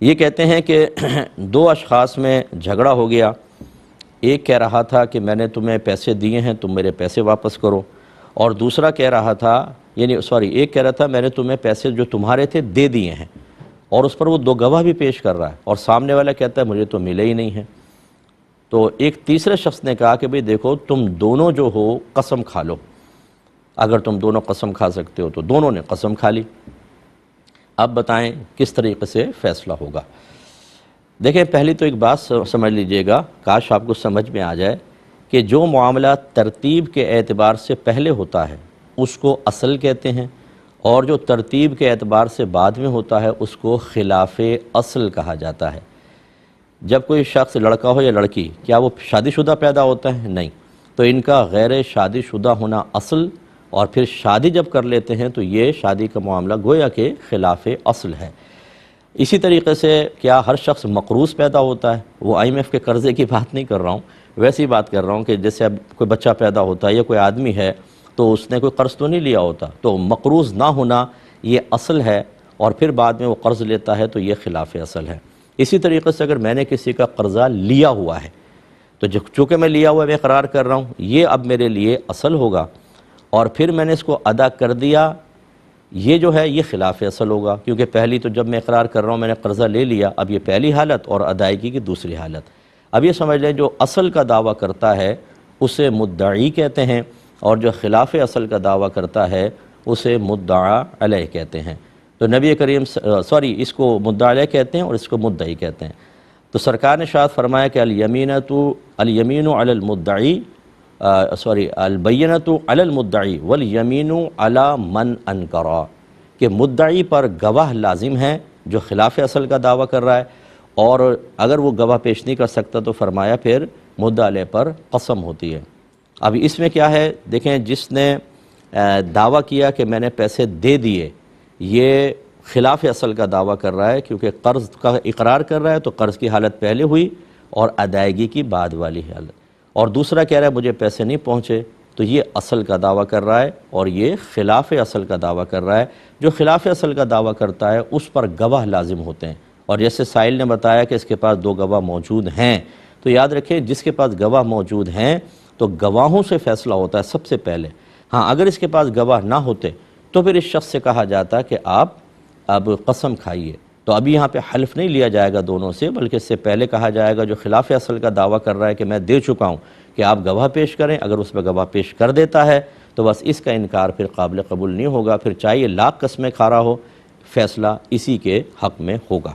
یہ کہتے ہیں کہ دو اشخاص میں جھگڑا ہو گیا، ایک کہہ رہا تھا کہ میں نے تمہیں پیسے دیے ہیں، تم میرے پیسے واپس کرو، اور دوسرا کہہ رہا تھا ایک کہہ رہا تھا میں نے تمہیں پیسے جو تمہارے تھے دے دیے ہیں، اور اس پر وہ دو گواہ بھی پیش کر رہا ہے، اور سامنے والا کہتا ہے مجھے تو ملے ہی نہیں ہے۔ تو ایک تیسرے شخص نے کہا کہ بھئی دیکھو تم دونوں جو ہو قسم کھا لو، اگر تم دونوں قسم کھا سکتے ہو تو دونوں نے قسم کھا لی۔ اب بتائیں کس طریقے سے فیصلہ ہوگا۔ دیکھیں پہلی تو ایک بات سمجھ لیجئے گا، کاش آپ کو سمجھ میں آ جائے کہ جو معاملہ ترتیب کے اعتبار سے پہلے ہوتا ہے اس کو اصل کہتے ہیں، اور جو ترتیب کے اعتبار سے بعد میں ہوتا ہے اس کو خلاف اصل کہا جاتا ہے۔ جب کوئی شخص لڑکا ہو یا لڑکی، کیا وہ شادی شدہ پیدا ہوتا ہے؟ نہیں، تو ان کا غیر شادی شدہ ہونا اصل، اور پھر شادی جب کر لیتے ہیں تو یہ شادی کا معاملہ گویا کہ خلاف اصل ہے۔ اسی طریقے سے کیا ہر شخص مقروض پیدا ہوتا ہے؟ وہ IMF کے قرضے کی بات نہیں کر رہا ہوں، ویسی بات کر رہا ہوں کہ جیسے اب کوئی بچہ پیدا ہوتا ہے یا کوئی آدمی ہے تو اس نے کوئی قرض تو نہیں لیا ہوتا، تو مقروض نہ ہونا یہ اصل ہے، اور پھر بعد میں وہ قرض لیتا ہے تو یہ خلاف اصل ہے۔ اسی طریقے سے اگر میں نے کسی کا قرضہ لیا ہوا ہے تو چونکہ میں لیا ہوا میں اقرار کر رہا ہوں، یہ اب میرے لیے اصل ہوگا، اور پھر میں نے اس کو ادا کر دیا، یہ جو ہے یہ خلاف اصل ہوگا، کیونکہ پہلی تو جب میں اقرار کر رہا ہوں میں نے قرضہ لے لیا، اب یہ پہلی حالت، اور ادائیگی کی دوسری حالت۔ اب یہ سمجھ لیں جو اصل کا دعویٰ کرتا ہے اسے مدعی کہتے ہیں، اور جو خلاف اصل کا دعویٰ کرتا ہے اسے مدعا علیہ کہتے ہیں۔ تو نبی کریم اس کو مدعا علیہ کہتے ہیں اور اس کو مدعی کہتے ہیں۔ تو سرکار نے ارشاد فرمایا کہ الیمین علی المدعی البینۃ علی المدعی والیمین علی من انکر، کہ مدعی پر گواہ لازم ہیں جو خلاف اصل کا دعویٰ کر رہا ہے، اور اگر وہ گواہ پیش نہیں کر سکتا تو فرمایا پھر مدعا علیہ پر قسم ہوتی ہے۔ اب اس میں کیا ہے، دیکھیں جس نے دعویٰ کیا کہ میں نے پیسے دے دیے، یہ خلاف اصل کا دعویٰ کر رہا ہے، کیونکہ قرض کا اقرار کر رہا ہے تو قرض کی حالت پہلے ہوئی اور ادائیگی کی بعد والی حالت، اور دوسرا کہہ رہا ہے مجھے پیسے نہیں پہنچے، تو یہ اصل کا دعویٰ کر رہا ہے اور یہ خلاف اصل کا دعویٰ کر رہا ہے۔ جو خلاف اصل کا دعویٰ کرتا ہے اس پر گواہ لازم ہوتے ہیں، اور جیسے سائل نے بتایا کہ اس کے پاس دو گواہ موجود ہیں، تو یاد رکھیں جس کے پاس گواہ موجود ہیں تو گواہوں سے فیصلہ ہوتا ہے سب سے پہلے۔ ہاں اگر اس کے پاس گواہ نہ ہوتے تو پھر اس شخص سے کہا جاتا کہ آپ اب قسم کھائیے، تو ابھی یہاں پہ حلف نہیں لیا جائے گا دونوں سے، بلکہ اس سے پہلے کہا جائے گا جو خلاف اصل کا دعویٰ کر رہا ہے کہ میں دے چکا ہوں کہ آپ گواہ پیش کریں، اگر اس پہ گواہ پیش کر دیتا ہے تو بس اس کا انکار پھر قابل قبول نہیں ہوگا، پھر چاہے لاکھ قسمیں کھا رہا ہو، فیصلہ اسی کے حق میں ہوگا۔